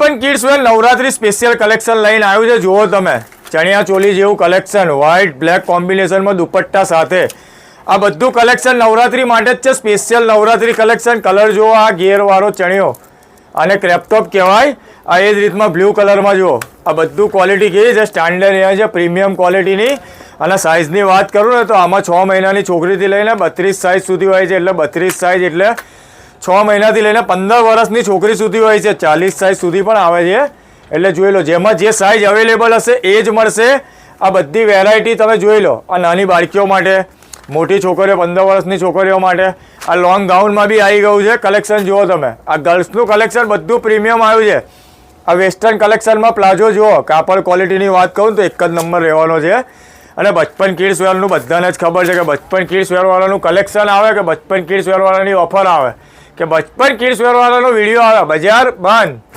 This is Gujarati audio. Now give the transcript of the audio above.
બચપન kids wear Navratri special collection લઈને આવ્યું છે. જુઓ તમે ચણિયા ચોલી જેવું કલેક્શન, વ્હાઇટ બ્લેક કોમ્બિનેશનમાં દુપટ્ટા સાથે. આ બધું કલેક્શન નવરાત્રી માટે જ છે, સ્પેશિયલ નવરાત્રી કલેક્શન. કલર જુઓ, આ ઘેરવાળો ચણિયો અને ક્રેપટોપ કહેવાય. આ એ જ રીતમાં બ્લુ કલરમાં જુઓ. આ બધું ક્વોલિટી કેવી છે? સ્ટાન્ડર્ડ એ છે, પ્રીમિયમ ક્વોલિટીની. અને સાઇઝની વાત કરું ને તો આમાં 6 મહિનાની છોકરીથી લઈને 32 સાઇઝ સુધી હોય છે. એટલે 32 સાઇઝ એટલે 6 મહિનાથી લઈને 15 વર્ષની છોકરી સુધી હોય છે. 40 સાઇઝ સુધી પણ આવે છે. એટલે જોઈ લો, જેમાં જે સાઇઝ અવેલેબલ હશે એ જ મળશે. આ બધી વેરાયટી તમે જોઈ લો. આ નાની બાળકીઓ માટે, મોટી છોકરીઓ, 15 વર્ષની છોકરીઓ માટે. આ લોંગ ગાઉનમાં બી આવી ગયું છે કલેક્શન. જુઓ તમે, આ ગર્લ્સનું કલેક્શન બધું પ્રીમિયમ આવ્યું છે. આ વેસ્ટર્ન કલેક્શનમાં પ્લાઝો જુઓ, કાપડ ક્વોલિટીની વાત કરું તો એક જ નંબર રહેવાનો છે. અને બચપન કિડ્સ વેરનું બધાને જ ખબર છે કે બચપન કિડ્સ વેરવાળાનું કલેક્શન આવે કે બચપન કિડ્સ વેરવાળાની ઓફર આવે કે બચપન કિડ્સ વેરવાળાનો વિડીયો આવે. બજાર બંધ.